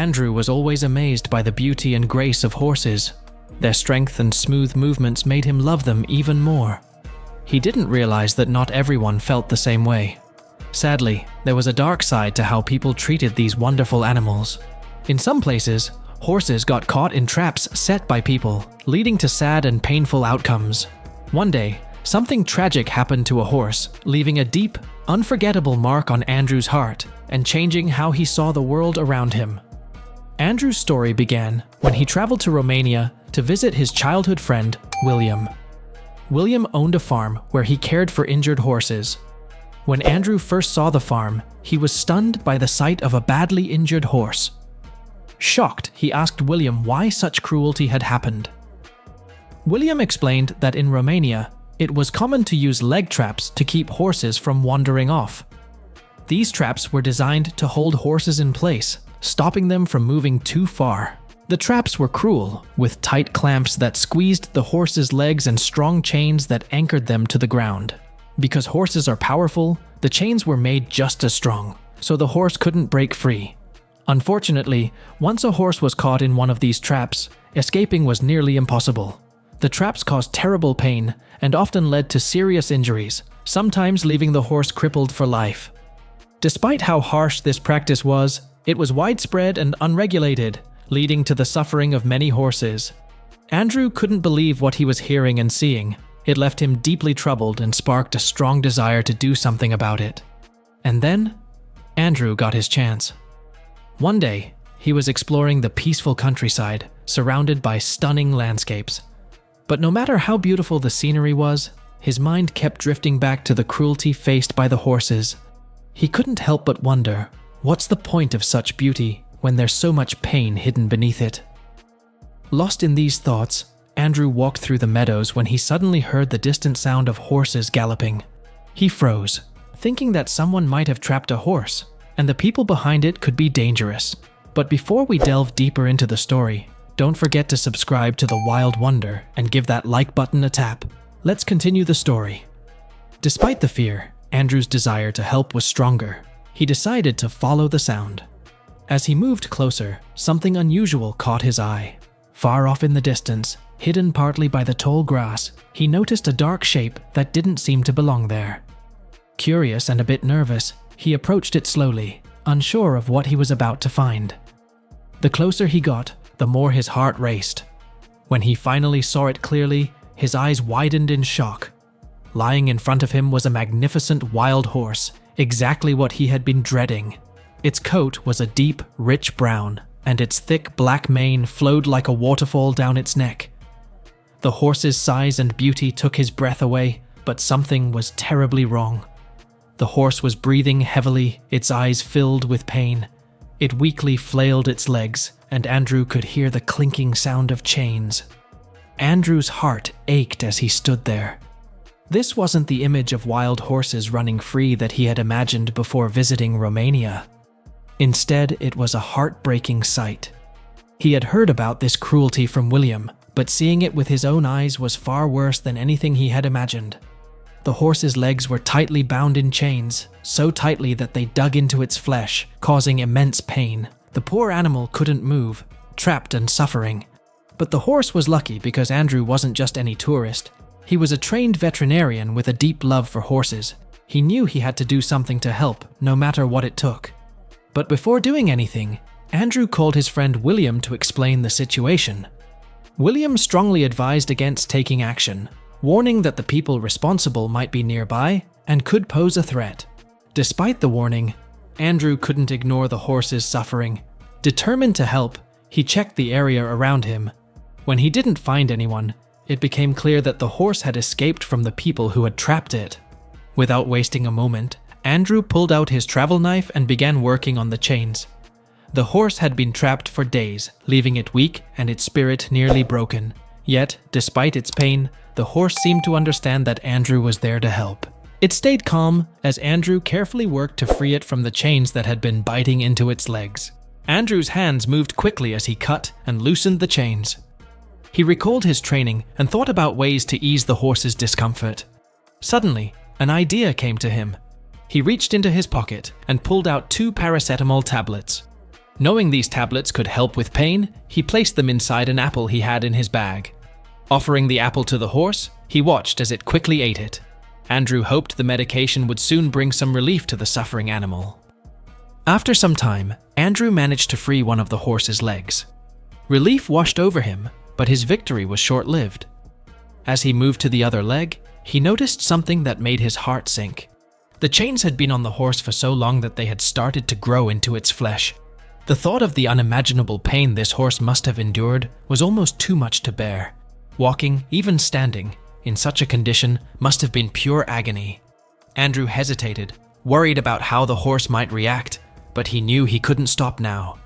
Andrew was always amazed by the beauty and grace of horses. Their strength and smooth movements made him love them even more. He didn't realize that not everyone felt the same way. Sadly, there was a dark side to how people treated these wonderful animals. In some places, horses got caught in traps set by people, leading to sad and painful outcomes. One day, something tragic happened to a horse, leaving a deep, unforgettable mark on Andrew's heart and changing how he saw the world around him. Andrew's story began when he traveled to Romania to visit his childhood friend, William. William owned a farm where he cared for injured horses. When Andrew first saw the farm, he was stunned by the sight of a badly injured horse. Shocked, he asked William why such cruelty had happened. William explained that in Romania, it was common to use leg traps to keep horses from wandering off. These traps were designed to hold horses in place, stopping them from moving too far. The traps were cruel, with tight clamps that squeezed the horse's legs and strong chains that anchored them to the ground. Because horses are powerful, the chains were made just as strong, so the horse couldn't break free. Unfortunately, once a horse was caught in one of these traps, escaping was nearly impossible. The traps caused terrible pain and often led to serious injuries, sometimes leaving the horse crippled for life. Despite how harsh this practice was, it was widespread and unregulated, leading to the suffering of many horses. Andrew couldn't believe what he was hearing and seeing. It left him deeply troubled and sparked a strong desire to do something about it. And then, Andrew got his chance. One day, he was exploring the peaceful countryside, surrounded by stunning landscapes. But no matter how beautiful the scenery was, his mind kept drifting back to the cruelty faced by the horses. He couldn't help but wonder, what's the point of such beauty when there's so much pain hidden beneath it? Lost in these thoughts, Andrew walked through the meadows when he suddenly heard the distant sound of horses galloping. He froze, thinking that someone might have trapped a horse, and the people behind it could be dangerous. But before we delve deeper into the story, don't forget to subscribe to The Wild Wonder and give that like button a tap. Let's continue the story. Despite the fear, Andrew's desire to help was stronger. He decided to follow the sound. As he moved closer, something unusual caught his eye. Far off in the distance, hidden partly by the tall grass, he noticed a dark shape that didn't seem to belong there. Curious and a bit nervous, he approached it slowly, unsure of what he was about to find. The closer he got, the more his heart raced. When he finally saw it clearly, his eyes widened in shock. Lying in front of him was a magnificent wild horse, exactly what he had been dreading. Its coat was a deep, rich brown, and its thick black mane flowed like a waterfall down its neck. The horse's size and beauty took his breath away, but something was terribly wrong. The horse was breathing heavily, its eyes filled with pain. It weakly flailed its legs, and Andrew could hear the clinking sound of chains. Andrew's heart ached as he stood there. This wasn't the image of wild horses running free that he had imagined before visiting Romania. Instead, it was a heartbreaking sight. He had heard about this cruelty from William, but seeing it with his own eyes was far worse than anything he had imagined. The horse's legs were tightly bound in chains, so tightly that they dug into its flesh, causing immense pain. The poor animal couldn't move, trapped and suffering. But the horse was lucky because Andrew wasn't just any tourist. He was a trained veterinarian with a deep love for horses. He knew he had to do something to help, no matter what it took. But before doing anything, Andrew called his friend William to explain the situation. William strongly advised against taking action, warning that the people responsible might be nearby and could pose a threat. Despite the warning, Andrew couldn't ignore the horse's suffering. Determined to help, he checked the area around him. When he didn't find anyone, it became clear that the horse had escaped from the people who had trapped it. Without wasting a moment, Andrew pulled out his travel knife and began working on the chains. The horse had been trapped for days, leaving it weak and its spirit nearly broken. Yet, despite its pain, the horse seemed to understand that Andrew was there to help. It stayed calm as Andrew carefully worked to free it from the chains that had been biting into its legs. Andrew's hands moved quickly as he cut and loosened the chains. He recalled his training and thought about ways to ease the horse's discomfort. Suddenly, an idea came to him. He reached into his pocket and pulled out 2 paracetamol tablets. Knowing these tablets could help with pain, he placed them inside an apple he had in his bag. Offering the apple to the horse, he watched as it quickly ate it. Andrew hoped the medication would soon bring some relief to the suffering animal. After some time, Andrew managed to free one of the horse's legs. Relief washed over him, but his victory was short-lived. As he moved to the other leg, he noticed something that made his heart sink. The chains had been on the horse for so long that they had started to grow into its flesh. The thought of the unimaginable pain this horse must have endured was almost too much to bear. Walking, even standing, in such a condition must have been pure agony. Andrew hesitated, worried about how the horse might react, but he knew he couldn't stop now.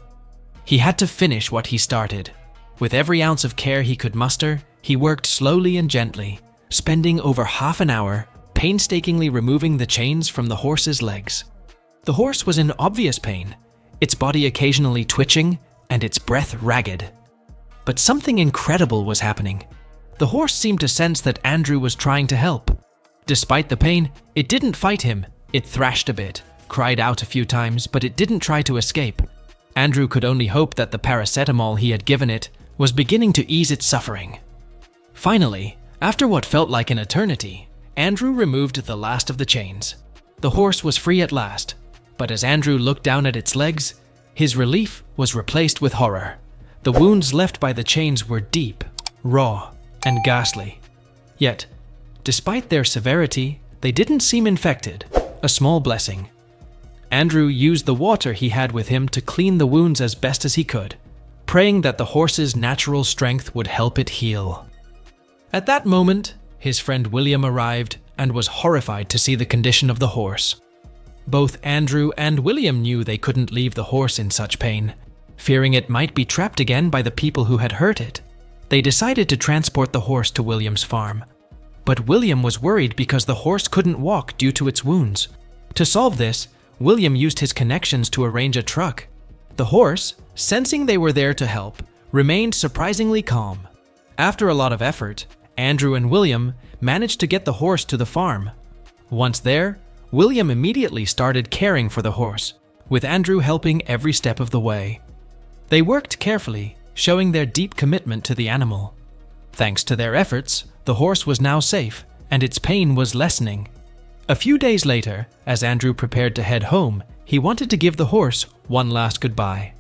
He had to finish what he started. With every ounce of care he could muster, he worked slowly and gently, spending over half an hour painstakingly removing the chains from the horse's legs. The horse was in obvious pain, its body occasionally twitching and its breath ragged. But something incredible was happening. The horse seemed to sense that Andrew was trying to help. Despite the pain, it didn't fight him. It thrashed a bit, cried out a few times, but it didn't try to escape. Andrew could only hope that the paracetamol he had given it was beginning to ease its suffering. Finally, after what felt like an eternity, Andrew removed the last of the chains. The horse was free at last, but as Andrew looked down at its legs, his relief was replaced with horror. The wounds left by the chains were deep, raw, and ghastly. Yet, despite their severity, they didn't seem infected, a small blessing. Andrew used the water he had with him to clean the wounds as best as he could, praying that the horse's natural strength would help it heal. At that moment, his friend William arrived and was horrified to see the condition of the horse. Both Andrew and William knew they couldn't leave the horse in such pain, fearing it might be trapped again by the people who had hurt it. They decided to transport the horse to William's farm. But William was worried because the horse couldn't walk due to its wounds. To solve this, William used his connections to arrange a truck. The horse, sensing they were there to help, remained surprisingly calm. After a lot of effort, Andrew and William managed to get the horse to the farm. Once there, William immediately started caring for the horse, with Andrew helping every step of the way. They worked carefully, showing their deep commitment to the animal. Thanks to their efforts, the horse was now safe, and its pain was lessening. A few days later, as Andrew prepared to head home, he wanted to give the horse one last goodbye.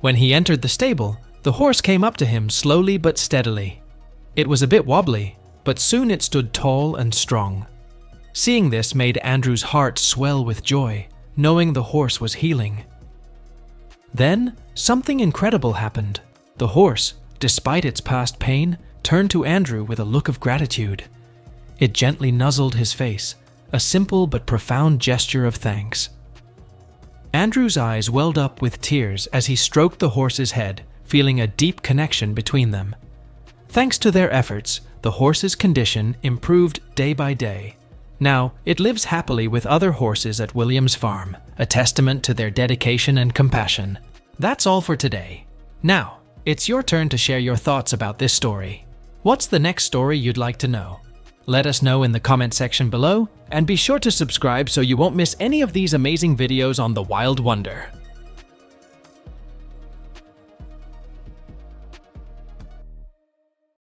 When he entered the stable, the horse came up to him slowly but steadily. It was a bit wobbly, but soon it stood tall and strong. Seeing this made Andrew's heart swell with joy, knowing the horse was healing. Then, something incredible happened. The horse, despite its past pain, turned to Andrew with a look of gratitude. It gently nuzzled his face, a simple but profound gesture of thanks. Andrew's eyes welled up with tears as he stroked the horse's head, feeling a deep connection between them. Thanks to their efforts, the horse's condition improved day by day. Now, it lives happily with other horses at William's farm, a testament to their dedication and compassion. That's all for today. Now, it's your turn to share your thoughts about this story. What's the next story you'd like to know? Let us know in the comment section below, and be sure to subscribe so you won't miss any of these amazing videos on the Wild Wonder.